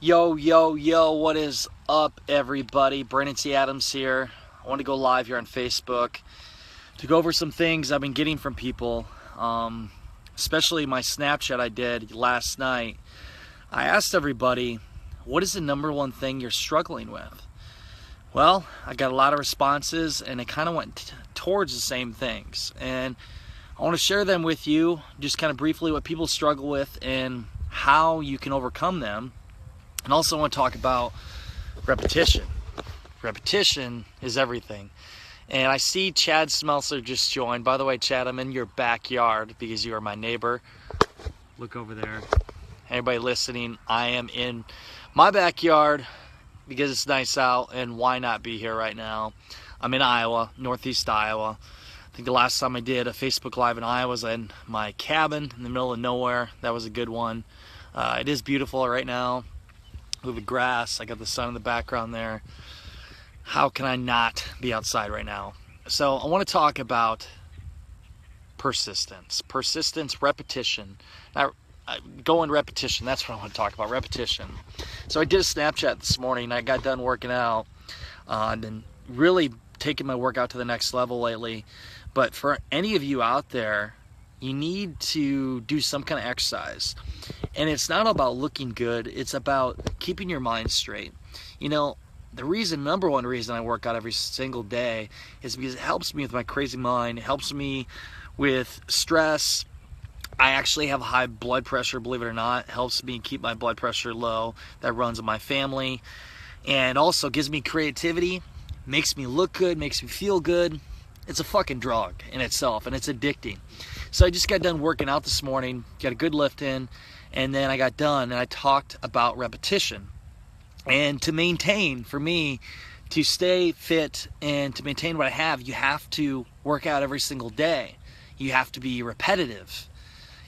Yo, yo, yo, what is up, everybody? Brandon T. Adams here. I want to go live here on Facebook to go over some things I've been getting from people, especially my Snapchat I did last night. I asked everybody, what is the number one thing you're struggling with? Well, I got a lot of responses, and it kind of went towards the same things. And I want to share them with you, just kind of briefly what people struggle with and how you can overcome them. And also I want to talk about repetition. Repetition is everything. And I see Chad Smelser just joined. By the way, Chad, I'm in your backyard because you are my neighbor. Look over there. Anybody listening, I am in my backyard because it's nice out, and why not be here right now? I'm in Iowa, northeast Iowa. I think the last time I did a Facebook Live in Iowa was in my cabin in the middle of nowhere. That was a good one. It is beautiful right now. With the grass, I got the sun in the background there. How can I not be outside right now? So I want to talk about persistence, repetition. Now, going repetition, that's what I want to talk about, repetition. So I did a Snapchat this morning, and I got done working out. I've been really taking my workout to the next level lately. But for any of you out there, you need to do some kind of exercise. And it's not about looking good, it's about keeping your mind straight. You know, the number one reason I work out every single day is because it helps me with my crazy mind, it helps me with stress. I actually have high blood pressure, believe it or not. It helps me keep my blood pressure low. That runs in my family. And also gives me creativity, makes me look good, makes me feel good. It's a fucking drug in itself, and it's addicting. So I just got done working out this morning, got a good lift in, and then I got done and I talked about repetition. And to maintain, for me, to stay fit and to maintain what I have, you have to work out every single day. You have to be repetitive.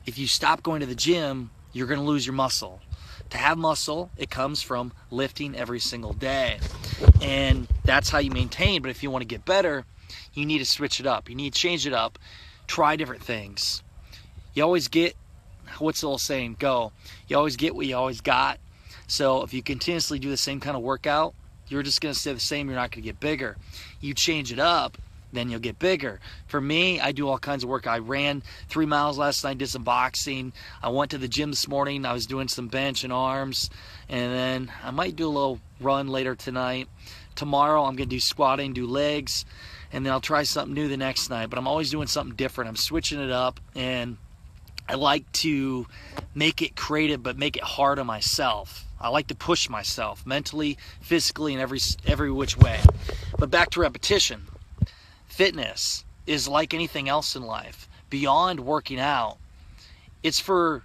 If you stop going to the gym, you're going to lose your muscle. To have muscle, it comes from lifting every single day. And that's how you maintain. But if you want to get better, you need to switch it up. You need to change it up. Try different things. You always get, what's the old saying, go. You always get what you always got. So if you continuously do the same kind of workout, you're just going to stay the same. You're not going to get bigger. You change it up, then you'll get bigger. For me, I do all kinds of work. I ran 3 miles last night, did some boxing. I went to the gym this morning. I was doing some bench and arms. And then I might do a little run later tonight. Tomorrow I'm going to do squatting, do legs. And then I'll try something new the next night. But I'm always doing something different. I'm switching it up. And I like to make it creative, but make it hard on myself. I like to push myself mentally, physically, in every which way. But back to repetition. Fitness is like anything else in life. Beyond working out, it's for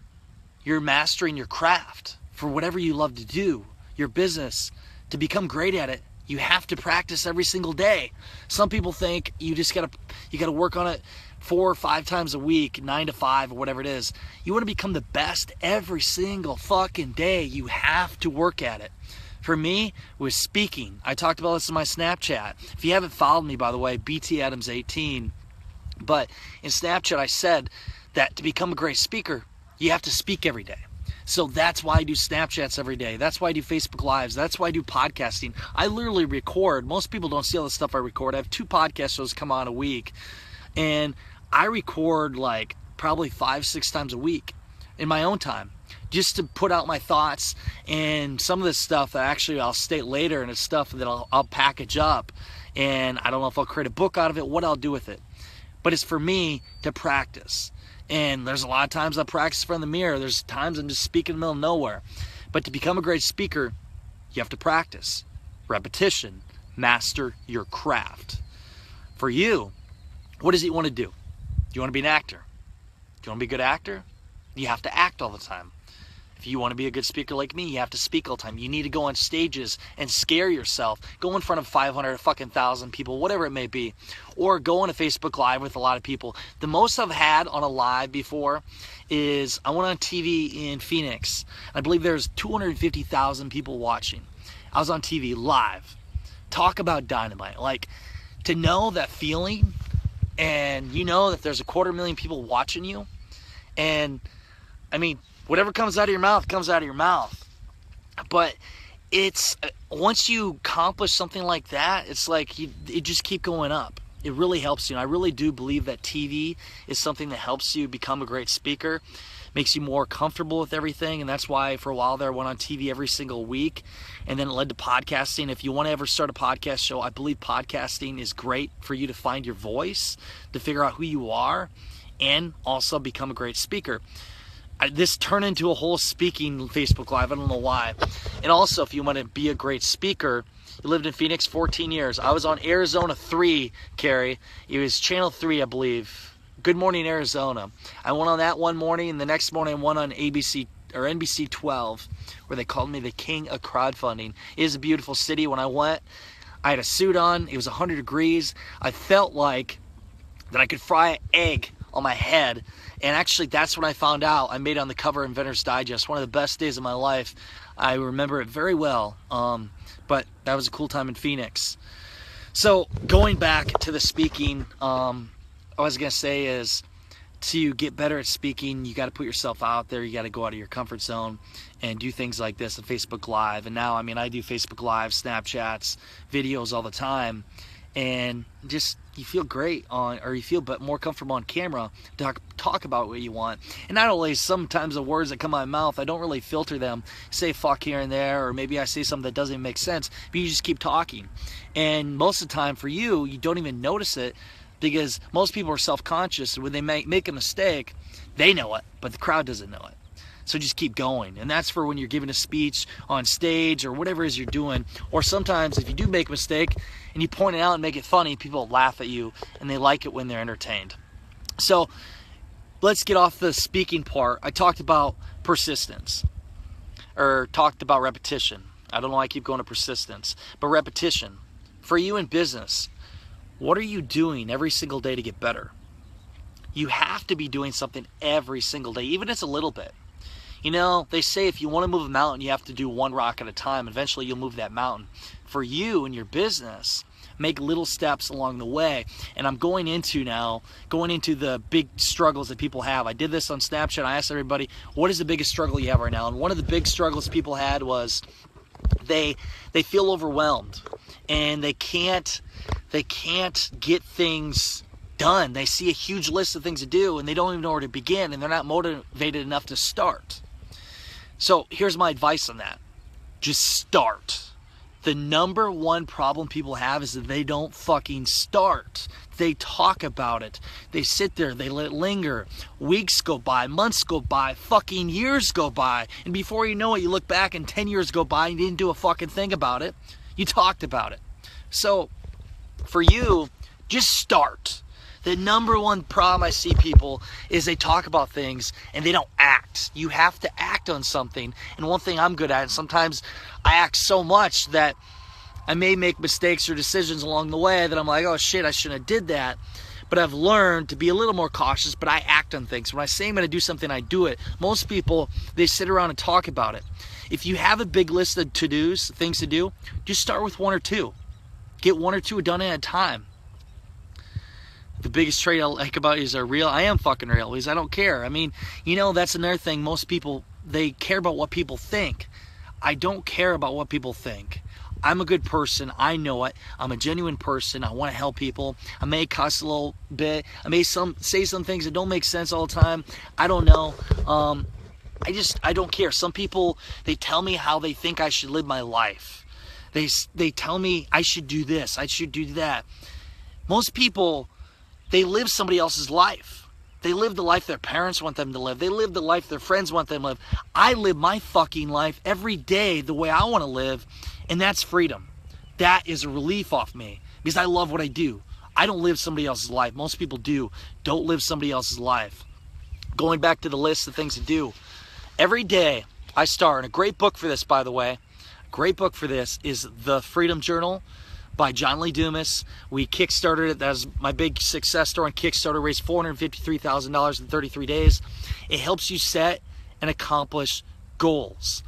your mastering your craft, for whatever you love to do, your business. To become great at it, you have to practice every single day. Some people think you gotta work on it 4 or 5 times a week, 9 to 5 or whatever it is. You want to become the best every single fucking day. You have to work at it. For me, with speaking, I talked about this in my Snapchat. If you haven't followed me, by the way, BT Adams 18. But in Snapchat, I said that to become a great speaker, you have to speak every day. So that's why I do Snapchats every day. That's why I do Facebook Lives. That's why I do podcasting. I literally record. Most people don't see all the stuff I record. I have 2 podcast shows come on a week. And I record like probably 5-6 times a week in my own time, just to put out my thoughts. And some of this stuff that actually I'll state later, and it's stuff that I'll package up, and I don't know if I'll create a book out of it, what I'll do with it. But it's for me to practice. And there's a lot of times I practice in front of the mirror. There's times I'm just speaking in the middle of nowhere. But to become a great speaker, you have to practice. Repetition. Master your craft. For you, what does it want to do? Do you want to be an actor? Do you want to be a good actor? You have to act all the time. If you want to be a good speaker like me, you have to speak all the time. You need to go on stages and scare yourself. Go in front of 500 fucking thousand people, whatever it may be. Or go on a Facebook Live with a lot of people. The most I've had on a live before is I went on TV in Phoenix. I believe there's 250,000 people watching. I was on TV live. Talk about dynamite. Like, to know that feeling, and you know that there's 250,000 people watching you, and I mean, whatever comes out of your mouth comes out of your mouth. But it's once you accomplish something like that, it's like it just keep going up. It really helps you. And I really do believe that TV is something that helps you become a great speaker, makes you more comfortable with everything. And that's why for a while there I went on TV every single week, and then it led to podcasting. If you want to ever start a podcast show, I believe podcasting is great for you to find your voice, to figure out who you are, and also become a great speaker. This turned into a whole speaking Facebook Live. I don't know why. And also, if you want to be a great speaker, you lived in Phoenix 14 years. I was on Arizona 3, Carrie. It was Channel 3, I believe. Good Morning Arizona. I went on that one morning, and the next morning I went on ABC or NBC 12, where they called me the king of crowdfunding. It is a beautiful city. When I went, I had a suit on. It was 100 degrees. I felt like that I could fry an egg on my head. And actually, that's when I found out. I made it on the cover of Inventor's Digest. One of the best days of my life. I remember it very well. But that was a cool time in Phoenix. So going back to the speaking, I was going to say is to get better at speaking, you got to put yourself out there. You got to go out of your comfort zone and do things like this on Facebook Live. And now, I mean, I do Facebook Live, Snapchats, videos all the time. And just you feel great on, or you feel more comfortable on camera to talk about what you want. And not only sometimes the words that come out of my mouth, I don't really filter them, say fuck here and there, or maybe I say something that doesn't even make sense, but you just keep talking. And most of the time for you, you don't even notice it, because most people are self-conscious. When they make a mistake, they know it, but the crowd doesn't know it. So just keep going. And that's for when you're giving a speech on stage or whatever it is you're doing. Or sometimes if you do make a mistake and you point it out and make it funny, people laugh at you and they like it when they're entertained. So let's get off the speaking part. I talked about persistence, or talked about repetition. I don't know why I keep going to persistence, but repetition. For you in business, what are you doing every single day to get better? You have to be doing something every single day, even if it's a little bit. You know, they say if you want to move a mountain, you have to do one rock at a time. Eventually, you'll move that mountain. For you and your business, make little steps along the way. And I'm going into the big struggles that people have. I did this on Snapchat. I asked everybody, what is the biggest struggle you have right now? And one of the big struggles people had was they feel overwhelmed and they can't get things done. They see a huge list of things to do and they don't even know where to begin, and they're not motivated enough to start. So here's my advice on that. Just start. The number one problem people have is that they don't fucking start. They talk about it. They sit there, they let it linger. Weeks go by, months go by, fucking years go by. And before you know it, you look back and 10 years go by and you didn't do a fucking thing about it. You talked about it. So for you, just start. The number one problem I see people is they talk about things and they don't act. You have to act on something. And one thing I'm good at, and sometimes I act so much that I may make mistakes or decisions along the way that I'm like, oh shit, I shouldn't have did that. But I've learned to be a little more cautious, but I act on things. When I say I'm going to do something, I do it. Most people, they sit around and talk about it. If you have a big list of to-dos, things to do, just start with one or two. Get one or two done at a time. The biggest trait I like about you is they're real. I am fucking real because I don't care. I mean, you know, that's another thing. Most people, they care about what people think. I don't care about what people think. I'm a good person. I know it. I'm a genuine person. I want to help people. I may cuss a little bit. I may say some things that don't make sense all the time. I don't know. I don't care. Some people, they tell me how they think I should live my life. They tell me I should do this. I should do that. Most people, they live somebody else's life. They live the life their parents want them to live. They live the life their friends want them to live. I live my fucking life every day the way I want to live, and that's freedom. That is a relief off me because I love what I do. I don't live somebody else's life. Most people do. Don't live somebody else's life. Going back to the list of things to do. Every day I start, and a great book for this, by the way, great book for this is The Freedom Journal by John Lee Dumas. We kickstarted it. That was my big success story on Kickstarter. Raised $453,000 in 33 days. It helps you set and accomplish goals.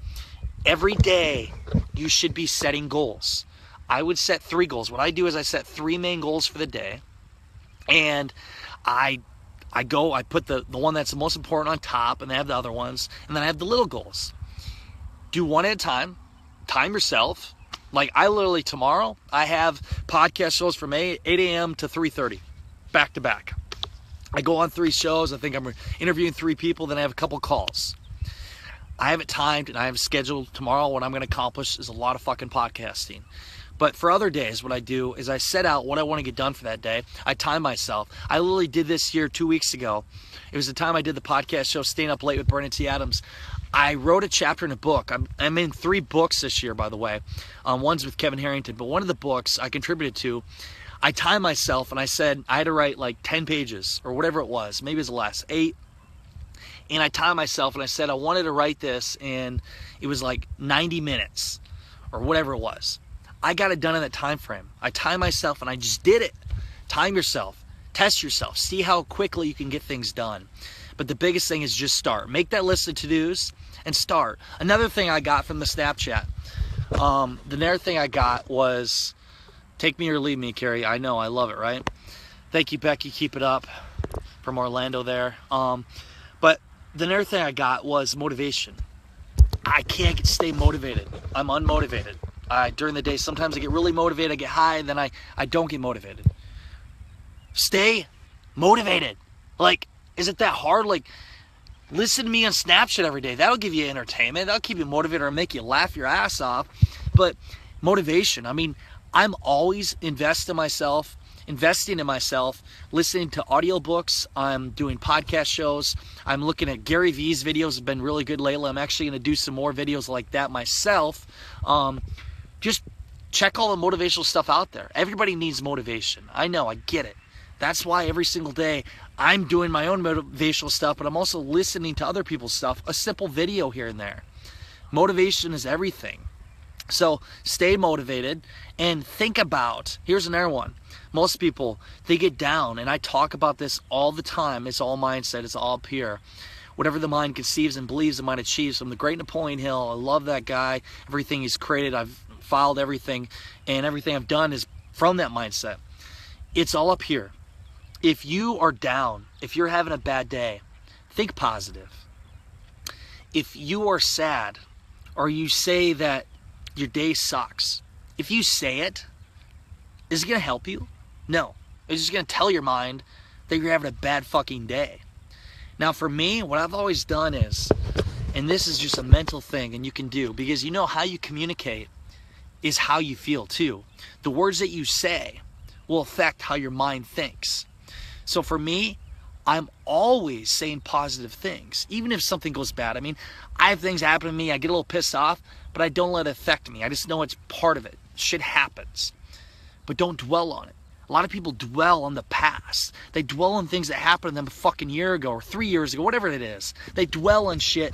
Every day you should be setting goals. I would set 3 goals. What I do is I set 3 main goals for the day, and I put the one that's the most important on top, and I have the other ones, and then I have the little goals. do one at a time. Time yourself. Like I literally tomorrow, I have podcast shows from 8 a.m. to 3:30, back to back. I go on 3 shows. I think I'm interviewing 3 people. Then I have a couple calls. I have it timed and I have scheduled tomorrow. What I'm going to accomplish is a lot of fucking podcasting. But for other days, what I do is I set out what I want to get done for that day. I time myself. I literally did this here 2 weeks ago. It was the time I did the podcast show, Staying Up Late with Brandon T. Adams. I wrote a chapter in a book. I'm in 3 books this year, by the way. One's with Kevin Harrington, but one of the books I contributed to, I timed myself and I said I had to write like 10 pages or whatever it was. Maybe it was less, 8. And I timed myself and I said I wanted to write this, and it was like 90 minutes or whatever it was. I got it done in that time frame. I timed myself and I just did it. Time yourself. Test yourself. See how quickly you can get things done. But the biggest thing is just start. Make that list of to-dos and start. Another thing I got from the Snapchat, the next thing I got was, take me or leave me, Carrie. I know, I love it, right? Thank you, Becky. Keep it up. From Orlando there. But the next thing I got was motivation. I can't stay motivated. I'm unmotivated. During the day, sometimes I get really motivated, I get high, and then I don't get motivated. Stay motivated. Like, is it that hard? Like, listen to me on Snapchat every day. That'll give you entertainment. That'll keep you motivated or make you laugh your ass off. But motivation, I mean, I'm always investing in myself, listening to audiobooks. I'm doing podcast shows. I'm looking at Gary Vee's videos. Have been really good lately. I'm actually going to do some more videos like that myself. Just check all the motivational stuff out there. Everybody needs motivation. I know, I get it. That's why every single day I'm doing my own motivational stuff, but I'm also listening to other people's stuff, a simple video here and there. Motivation is everything. So stay motivated and think about, here's another one. Most people, they get down, and I talk about this all the time. It's all mindset. It's all up here. Whatever the mind conceives and believes, the mind achieves. I'm the great Napoleon Hill. I love that guy. Everything he's created, I've filed everything, and everything I've done is from that mindset. It's all up here. If you are down, if you're having a bad day, think positive. If you are sad, or you say that your day sucks, if you say it, is it going to help you? No. It's just going to tell your mind that you're having a bad fucking day. Now for me, what I've always done is, and this is just a mental thing and you can do, because you know how you communicate is how you feel too. The words that you say will affect how your mind thinks. So for me, I'm always saying positive things, even if something goes bad. I mean, I have things happen to me, I get a little pissed off, but I don't let it affect me. I just know it's part of it. Shit happens. But don't dwell on it. A lot of people dwell on the past. They dwell on things that happened to them a fucking year ago or 3 years ago, whatever it is. They dwell on shit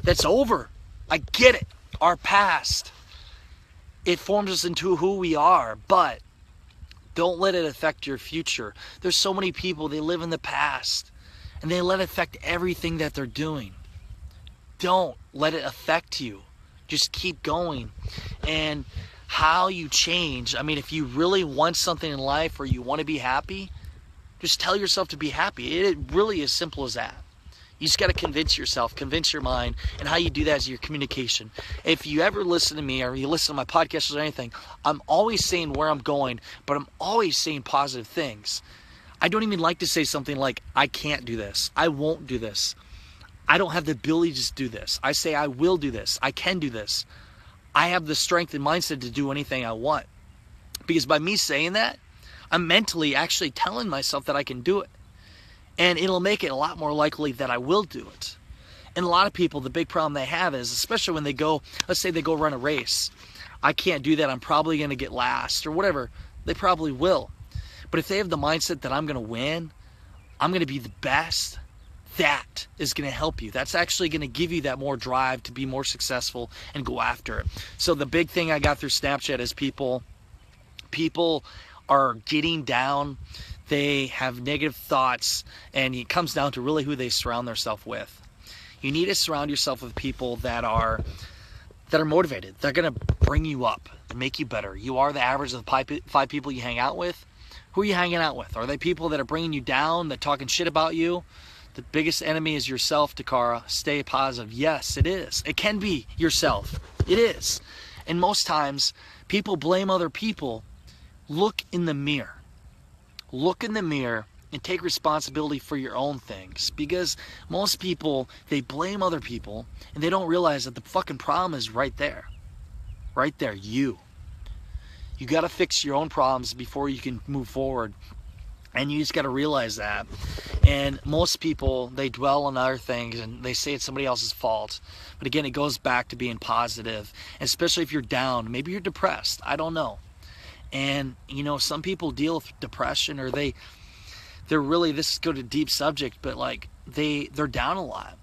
that's over. I get it. Our past, it forms us into who we are, but don't let it affect your future. There's so many people, they live in the past and they let it affect everything that they're doing. Don't let it affect you. Just keep going. And how you change, I mean, if you really want something in life or you want to be happy, just tell yourself to be happy. It really is simple as that. You just got to convince yourself, convince your mind, and how you do that is your communication. If you ever listen to me or you listen to my podcasts or anything, I'm always saying where I'm going, but I'm always saying positive things. I don't even like to say something like, I can't do this. I won't do this. I don't have the ability to do this. I say I will do this. I can do this. I have the strength and mindset to do anything I want. Because by me saying that, I'm mentally actually telling myself that I can do it. And it'll make it a lot more likely that I will do it. And a lot of people, the big problem they have is, especially when they go, let's say they go run a race. I can't do that. I'm probably going to get last or whatever. They probably will. But if they have the mindset that I'm going to win, I'm going to be the best, that is going to help you. That's actually going to give you that more drive to be more successful and go after it. So the big thing I got through Snapchat is people are getting down. They have negative thoughts, and it comes down to really who they surround themselves with. You need to surround yourself with people that are motivated. They're going to bring you up and make you better. You are the average of the 5 people you hang out with. Who are you hanging out with? Are they people that are bringing you down, that talking shit about you, The biggest enemy is yourself, Takara. Stay positive. Yes, it is. It can be yourself. It is. And most times, people blame other people. Look in the mirror. Look in the mirror and take responsibility for your own things. Because most people, they blame other people and they don't realize that the fucking problem is right there. Right there, you. You got to fix your own problems before you can move forward. And you just got to realize that. And most people, they dwell on other things and they say it's somebody else's fault. But again, it goes back to being positive. And especially if you're down, maybe you're depressed. I don't know. And, you know, some people deal with depression, or they're really, this is going to a deep subject, but like they're down a lot.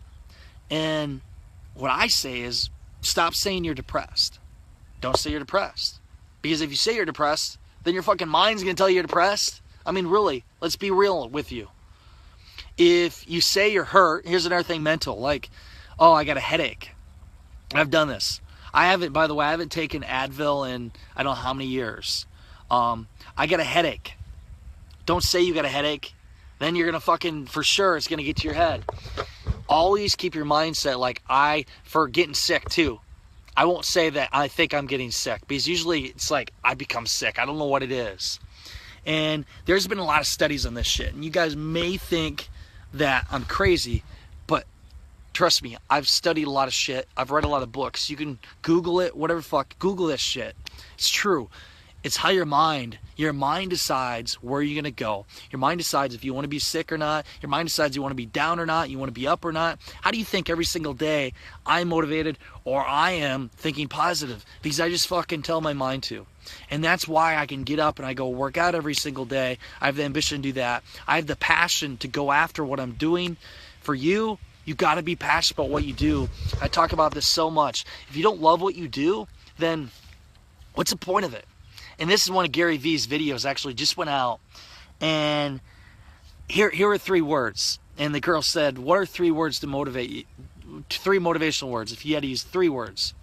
And what I say is, stop saying you're depressed. Don't say you're depressed. Because if you say you're depressed, then your fucking mind's going to tell you you're depressed. I mean, really, let's be real with you. If you say you're hurt, here's another thing mental, like, oh, I got a headache. I've done this. I haven't, by the way, I haven't taken Advil in I don't know how many years. I got a headache. Don't say you got a headache. Then you're going to fucking, for sure, it's going to get to your head. Always keep your mindset like for getting sick too. I won't say that I think I'm getting sick, because usually it's like I become sick. I don't know what it is. And there's been a lot of studies on this shit. And you guys may think that I'm crazy, but trust me, I've studied a lot of shit. I've read a lot of books. You can Google it, whatever fuck. Google this shit. It's true. It's how your mind decides where you're going to go. Your mind decides if you want to be sick or not. Your mind decides you want to be down or not. You want to be up or not. How do you think every single day I'm motivated or I am thinking positive? Because I just fucking tell my mind to. And that's why I can get up and I go work out every single day. I have the ambition to do that. I have the passion to go after what I'm doing. For you, you got to be passionate about what you do. I talk about this so much. If you don't love what you do, then what's the point of it? And this is one of Gary Vee's videos, actually just went out. And here are 3 words. And the girl said, what are 3 words to motivate you? 3 motivational words. If you had to use 3 words.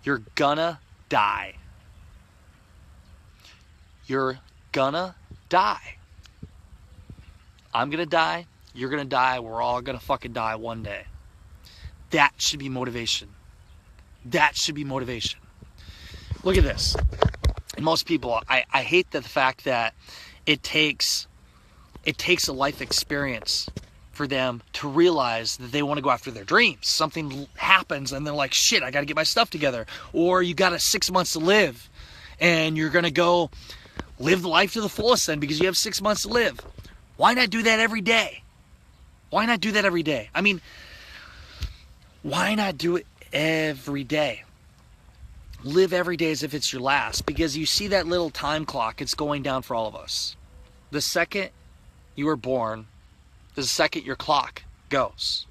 You're gonna die. You're gonna die. I'm gonna die. You're gonna die. We're all gonna fucking die one day. That should be motivation. That should be motivation. Look at this. And most people, I hate the fact that it takes a life experience for them to realize that they want to go after their dreams. Something happens and they're like, shit, I got to get my stuff together. Or you got 6 months to live and you're going to go live the life to the fullest then because you have 6 months to live. Why not do that every day? Why not do that every day? I mean, why not do it every day? Live every day as if it's your last, because you see that little time clock, it's going down for all of us. The second you were born, the second your clock goes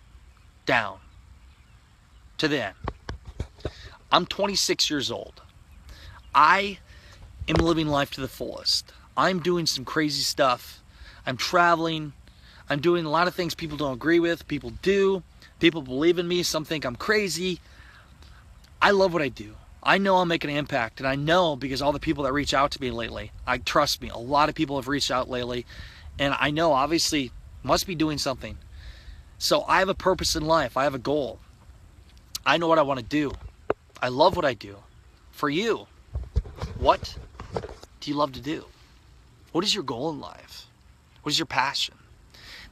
down to the end. I'm 26 years old. I am living life to the fullest. I'm doing some crazy stuff. I'm traveling. I'm doing a lot of things people don't agree with. People do. People believe in me. Some think I'm crazy. I love what I do. I know I'll make an impact, and I know because all the people that reach out to me lately, trust me, a lot of people have reached out lately, and I know obviously must be doing something. So I have a purpose in life. I have a goal. I know what I want to do. I love what I do. For you, what do you love to do? What is your goal in life? What is your passion?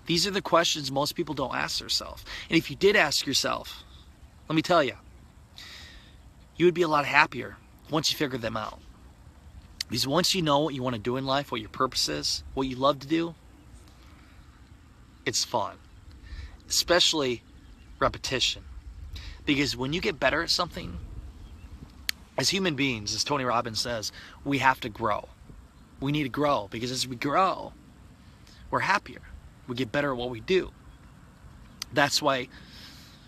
These are the questions most people don't ask themselves. And if you did ask yourself, let me tell you, you would be a lot happier once you figure them out. Because once you know what you want to do in life, what your purpose is, what you love to do, it's fun. Especially repetition. Because when you get better at something, as human beings, as Tony Robbins says, we have to grow. We need to grow, because as we grow, we're happier. We get better at what we do. That's why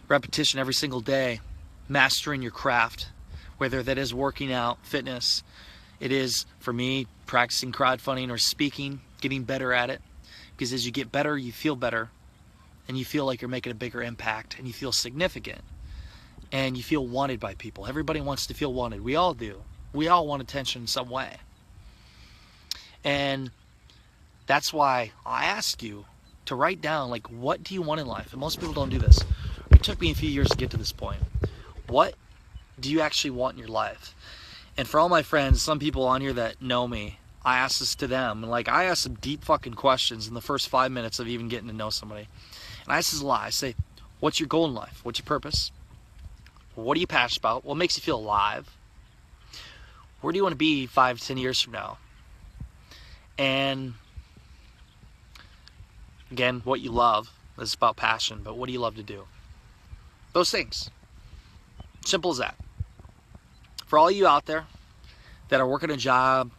repetition every single day, mastering your craft, whether that is working out, fitness, it is, for me, practicing crowdfunding or speaking, getting better at it. Because as you get better, you feel better, and you feel like you're making a bigger impact, and you feel significant, and you feel wanted by people. Everybody wants to feel wanted. We all do. We all want attention in some way. And that's why I ask you, to write down, like, what do you want in life? And most people don't do this. It took me a few years to get to this point. What do you actually want in your life? And for all my friends, some people on here that know me, I ask this to them. And like, I ask some deep fucking questions in the first 5 minutes of even getting to know somebody. And I ask this a lot. I say, what's your goal in life? What's your purpose? What are you passionate about? What makes you feel alive? Where do you want to be 5, 10 years from now? And again, what you love is about passion, but what do you love to do? Those things. Simple as that. For all you out there that are working a job,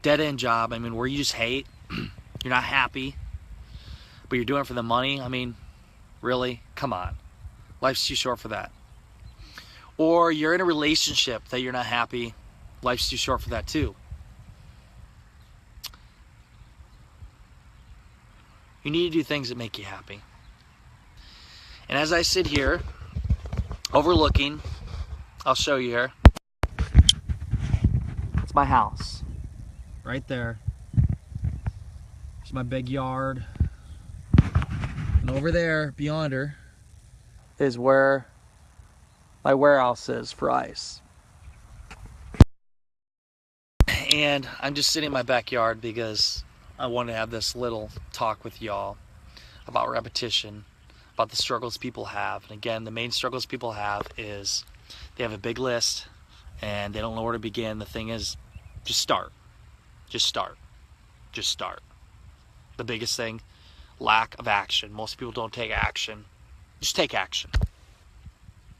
dead-end job, I mean, where you just hate, you're not happy, but you're doing it for the money, I mean, really? Come on. Life's too short for that. Or you're in a relationship that you're not happy, life's too short for that too. You need to do things that make you happy. And as I sit here, overlooking, I'll show you here. It's my house. Right there. There's my big yard. And over there, beyond her, is where my warehouse is for ice. And I'm just sitting in my backyard because I want to have this little talk with y'all about repetition, about the struggles people have. And again, the main struggles people have is they have a big list and they don't know where to begin. The thing is, just start. Just start. Just start. The biggest thing, lack of action. Most people don't take action. Just take action.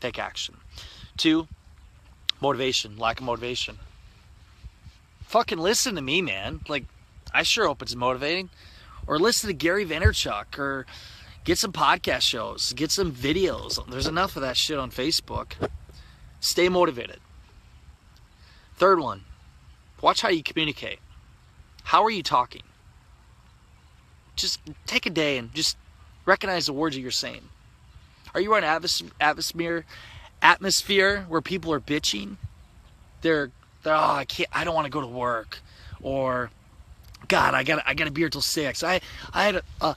Take action. 2, motivation. Lack of motivation. Fucking listen to me, man. Like, I sure hope it's motivating. Or listen to Gary Vaynerchuk, or get some podcast shows, get some videos. There's enough of that shit on Facebook. Stay motivated. 3rd one, watch how you communicate. How are you talking? Just take a day and just recognize the words that you're saying. Are you in an atmosphere where people are bitching? They're oh, I don't want to go to work, or God, I gotta be here till 6. I had a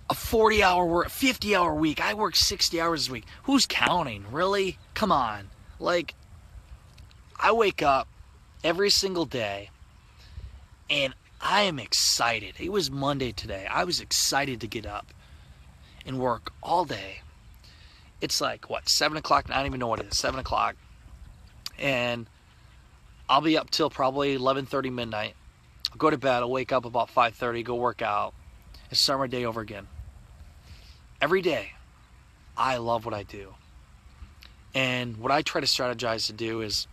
40-hour work, 50-hour week. I work 60 hours a week. Who's counting? Really? Come on. Like, I wake up every single day and I am excited. It was Monday today. I was excited to get up and work all day. It's like, what, 7 o'clock? I don't even know what it is, 7 o'clock. And I'll be up till probably 11:30 midnight. I'll go to bed. I'll wake up about 5:30, go work out, and start my day over again. Every day, I love what I do. And what I try to strategize to do is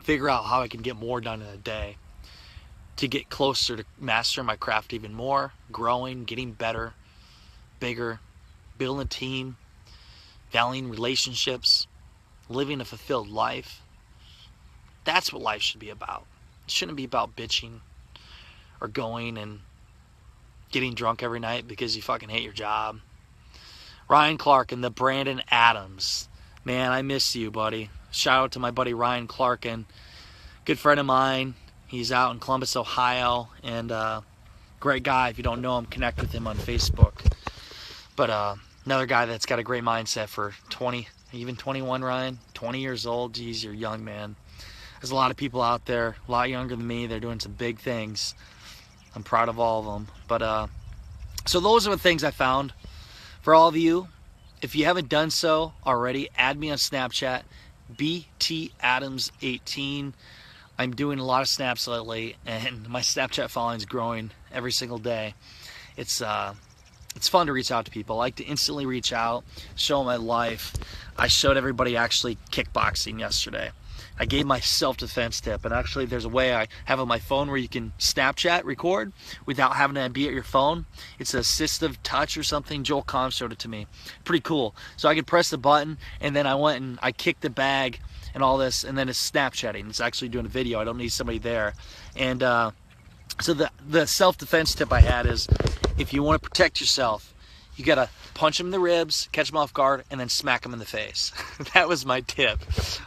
figure out how I can get more done in a day to get closer to mastering my craft even more, growing, getting better, bigger, building a team, valuing relationships, living a fulfilled life. That's what life should be about. It shouldn't be about bitching or going and getting drunk every night because you fucking hate your job. Ryan Clark and the Brandon Adams. Man, I miss you, buddy. Shout out to my buddy Ryan Clark, and good friend of mine. He's out in Columbus, Ohio, and great guy. If you don't know him, connect with him on Facebook. But another guy that's got a great mindset for 20, even 21, Ryan, 20 years old. Geez, you're young, man. There's a lot of people out there, a lot younger than me. They're doing some big things. I'm proud of all of them. But so those are the things I found. For all of you, if you haven't done so already, add me on Snapchat, BTAdams18. I'm doing a lot of snaps lately, and my Snapchat following is growing every single day. It's fun to reach out to people. I like to instantly reach out, show my life. I showed everybody actually kickboxing yesterday. I gave my self-defense tip, and actually there's a way I have on my phone where you can Snapchat record without having to be at your phone. It's an assistive touch or something. Joel Kahn showed it to me. Pretty cool. So I could press the button, and then I went and I kicked the bag and all this, and then it's Snapchatting. It's actually doing a video. I don't need somebody there. And so the self-defense tip I had is, if you want to protect yourself, you got to punch them in the ribs, catch them off guard, and then smack them in the face. That was my tip.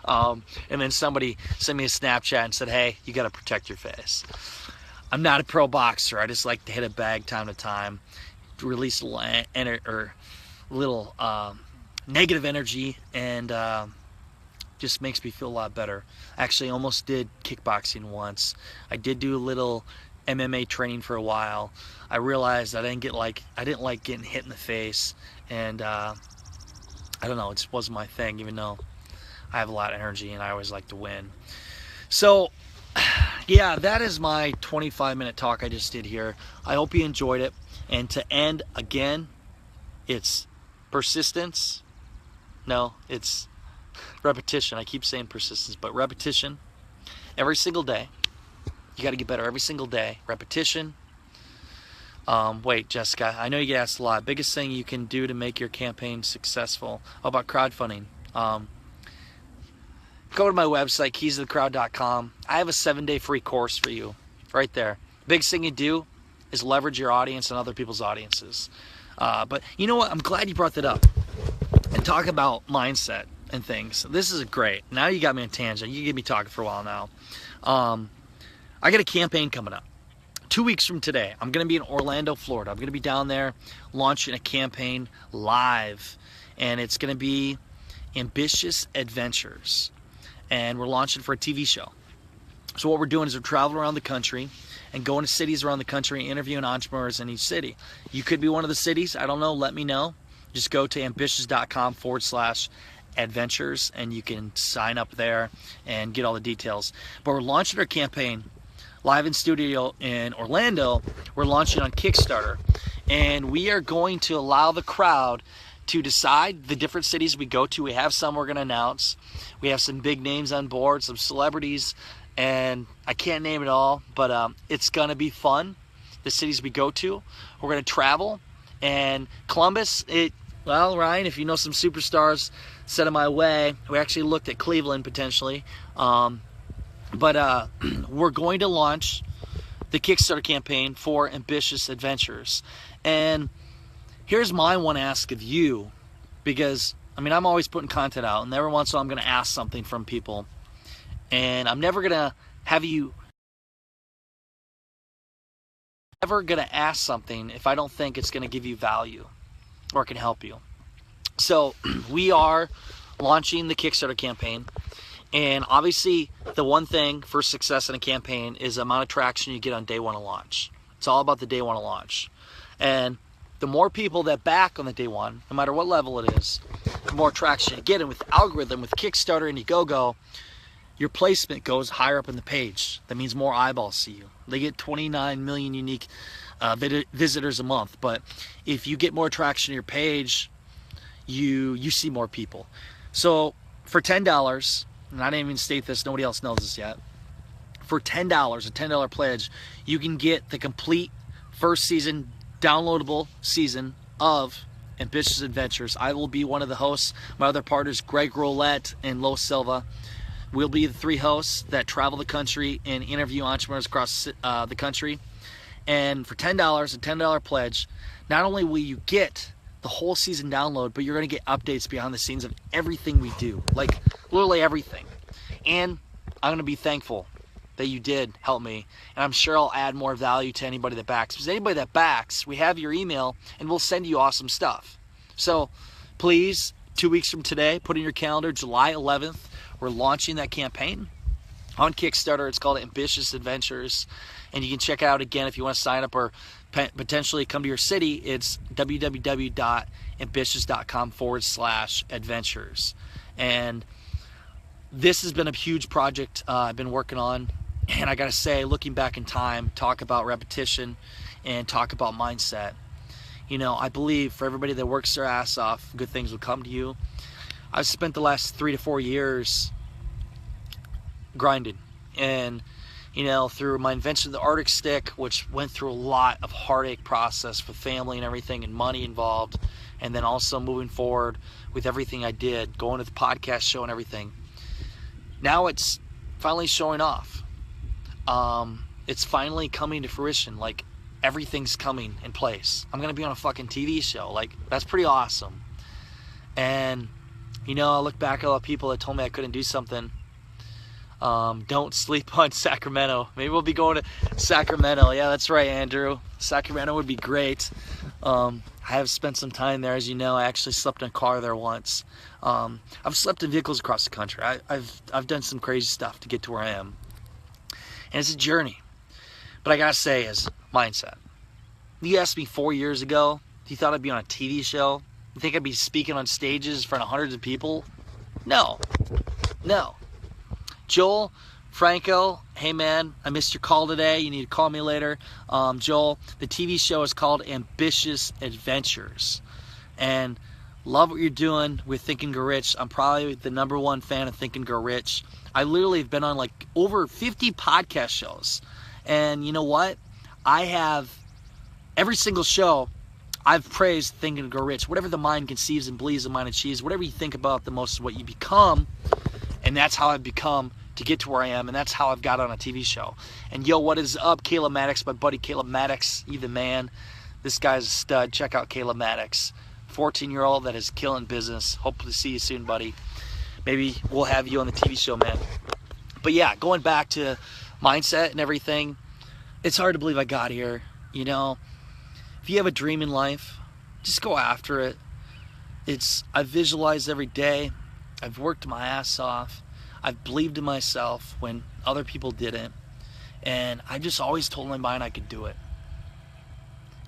And then somebody sent me a Snapchat and said, hey, you got to protect your face. I'm not a pro boxer. I just like to hit a bag time to time. release a little negative energy, and just makes me feel a lot better. Actually, I almost did kickboxing once. I did do a little MMA training for a while. I realized I didn't like getting hit in the face, and I don't know, it just wasn't my thing, even though I have a lot of energy and I always like to win. So yeah, that is my 25-minute talk I just did here. I hope you enjoyed it. And to end again, it's persistence. No, it's repetition. I keep saying persistence, but repetition every single day. You got to get better every single day. Repetition. Wait, Jessica, I know you get asked a lot. Biggest thing you can do to make your campaign successful. How about crowdfunding? Go to my website, keysofthecrowd.com. I have a 7-day free course for you right there. Biggest thing you do is leverage your audience and other people's audiences. But you know what? I'm glad you brought that up and talk about mindset and things. This is great. Now you got me on tangent. You get me talking for a while now. I got a campaign coming up. 2 weeks from today, I'm going to be in Orlando, Florida. I'm going to be down there launching a campaign live. And it's going to be Ambitious Adventures. And we're launching for a TV show. So what we're doing is we're traveling around the country and going to cities around the country and interviewing entrepreneurs in each city. You could be one of the cities. I don't know. Let me know. Just go to ambitious.com/adventures and you can sign up there and get all the details. But we're launching our campaign live in studio in Orlando. We're launching on Kickstarter. And we are going to allow the crowd to decide the different cities we go to. We have some we're going to announce. We have some big names on board, some celebrities, and I can't name it all, but it's going to be fun. The cities we go to, we're going to travel. And Columbus, well, Ryan, if you know some superstars, send them my way. We actually looked at Cleveland potentially. But we're going to launch the Kickstarter campaign for Ambitious Adventures. And here's my one ask of you, because, I mean, I'm always putting content out, and every once in a while I'm going to ask something from people. And I'm never going to have you ask something if I don't think it's going to give you value or can help you. So we are launching the Kickstarter campaign. And obviously, the one thing for success in a campaign is the amount of traction you get on day one of launch. It's all about the day one of launch. And the more people that back on the day one, no matter what level it is, the more traction you get. And with algorithm, with Kickstarter and Indiegogo, your placement goes higher up in the page. That means more eyeballs see you. They get 29 million unique visitors a month. But if you get more traction on your page, you see more people. So for $10, and I didn't even state this, nobody else knows this yet. For $10, a $10 pledge, you can get the complete first season, downloadable season of Ambitious Adventures. I will be one of the hosts. My other partners, Greg Roulette and Lo Silva, we'll be the 3 hosts that travel the country and interview entrepreneurs across the country. And for $10, a $10 pledge, not only will you get the whole season download, but you're going to get updates behind the scenes of everything we do, like literally everything. And I'm going to be thankful that you did help me, and I'm sure I'll add more value to anybody that backs. Because anybody that backs, we have your email, and we'll send you awesome stuff. So please, 2 weeks from today, put in your calendar, July 11th, we're launching that campaign on Kickstarter. It's called Ambitious Adventures, and you can check it out again if you want to sign up or potentially come to your city. It's www.ambitious.com/adventures. And this has been a huge project I've been working on. And I got to say, looking back in time, talk about repetition and talk about mindset. You know, I believe for everybody that works their ass off, good things will come to you. I've spent the last 3 to 4 years grinding. And, you know, through my invention of the Arctic Stick, which went through a lot of heartache process with family and everything and money involved. And then also moving forward with everything I did, going to the podcast show and everything. Now it's finally showing off. It's finally coming to fruition. Like, everything's coming in place. I'm going to be on a fucking TV show. Like, that's pretty awesome. And, you know, I look back at all the people that told me I couldn't do something. Don't sleep on Sacramento. Maybe we'll be going to Sacramento. Yeah, that's right, Andrew. Sacramento would be great. I have spent some time there. As you know, I actually slept in a car there once. I've slept in vehicles across the country. I've done some crazy stuff to get to where I am. And it's a journey. But I gotta say, is mindset. You asked me 4 years ago, if you thought I'd be on a TV show, you think I'd be speaking on stages in front of hundreds of people? No. Joel Franco, hey man, I missed your call today. You need to call me later. Joel, the TV show is called Ambitious Adventures. And love what you're doing with Think and Grow Rich. I'm probably the #1 fan of Think and Grow Rich. I literally have been on like over 50 podcast shows. And you know what? I have, every single show, I've praised Think and Grow Rich. Whatever the mind conceives and believes, the mind achieves. Whatever you think about the most is what you become. And that's how I've become to get to where I am. And that's how I've got on a TV show. And yo, what is up? Caleb Maddox, my buddy Caleb Maddox. You the man. This guy's a stud. Check out Caleb Maddox. 14-year-old that is killing business. Hope to see you soon, buddy. Maybe we'll have you on the TV show, man. But yeah, going back to mindset and everything, it's hard to believe I got here. You know, if you have a dream in life, just go after it. I've visualized every day. I've worked my ass off. I've believed in myself when other people didn't. And I just always told my mind I could do it.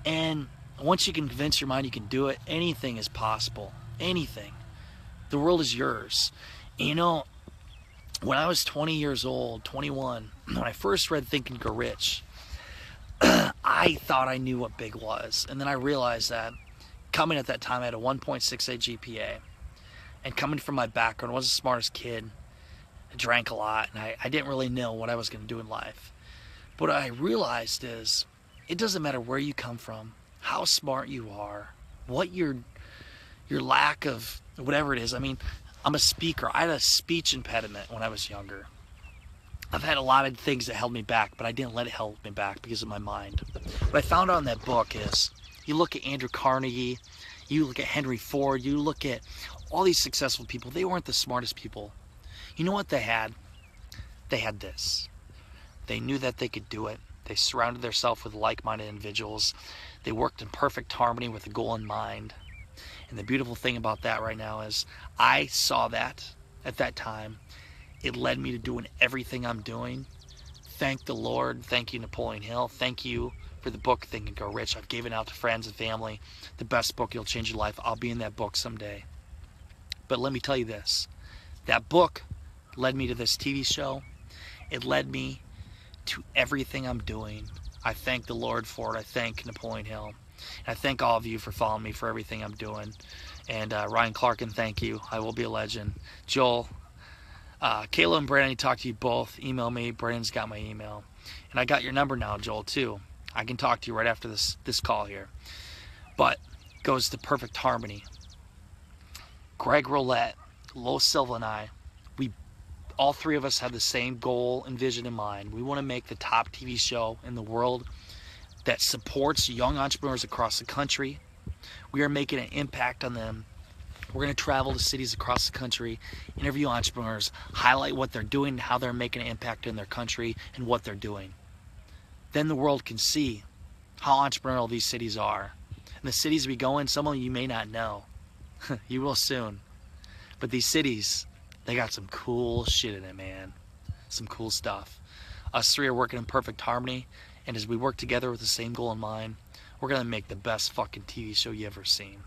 And once you can convince your mind you can do it, anything is possible. Anything. The world is yours. And you know, when I was 20 years old, 21, when I first read Think and Grow Rich, I thought I knew what big was. And then I realized that coming at that time, I had a 1.68 GPA. And coming from my background, I wasn't the smartest kid. I drank a lot, and I didn't really know what I was going to do in life. But what I realized is, it doesn't matter where you come from, how smart you are, what your lack of whatever it is. I mean, I'm a speaker. I had a speech impediment when I was younger. I've had a lot of things that held me back, but I didn't let it hold me back because of my mind. What I found out in that book is, you look at Andrew Carnegie, you look at Henry Ford, you look at all these successful people, they weren't the smartest people. You know what they had? They had this. They knew that they could do it. They surrounded themselves with like-minded individuals. They worked in perfect harmony with a goal in mind. And the beautiful thing about that right now is I saw that at that time. It led me to doing everything I'm doing. Thank the Lord. Thank you, Napoleon Hill. Thank you for the book, Think and Grow Rich. I've given out to friends and family. The best book, You'll Change Your Life. I'll be in that book someday. But let me tell you this. That book led me to this TV show. It led me to everything I'm doing. I thank the Lord for it. I thank Napoleon Hill. And I thank all of you for following me for everything I'm doing. And Ryan Clarkin, thank you. I will be a legend. Joel, Kayla and Brandon, I talk to you both. Email me. Brandon's got my email. And I got your number now, Joel, too. I can talk to you right after this call here. But it goes to Perfect Harmony. Greg Roulette, Lo Silva, and I, all three of us have the same goal and vision in mind. We want to make the top TV show in the world that supports young entrepreneurs across the country. We are making an impact on them. We're going to travel to cities across the country, interview entrepreneurs, highlight what they're doing, how they're making an impact in their country, and what they're doing. Then the world can see how entrepreneurial these cities are. And the cities we go in, some of you may not know. You will soon. But these cities, they got some cool shit in it, man. Some cool stuff. Us three are working in perfect harmony, and as we work together with the same goal in mind, we're going to make the best fucking TV show you ever seen.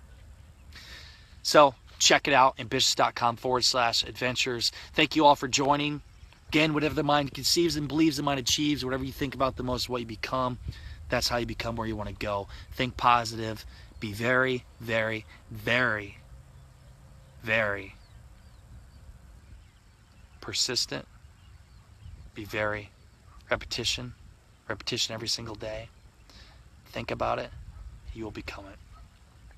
So, check it out, ambitious.com/adventures. Thank you all for joining. Again, whatever the mind conceives and believes, the mind achieves. Whatever you think about the most, what you become, that's how you become where you want to go. Think positive. Be very, very, very, very persistent. Be very repetition every single day. Think about it. You will become it.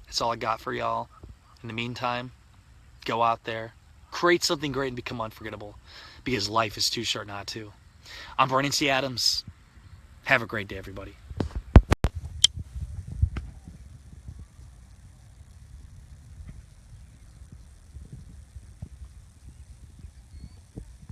That's all I got for y'all. In the meantime, go out there, create something great, and become unforgettable, because life is too short not to. I'm Brandon C. Adams. Have a great day, everybody.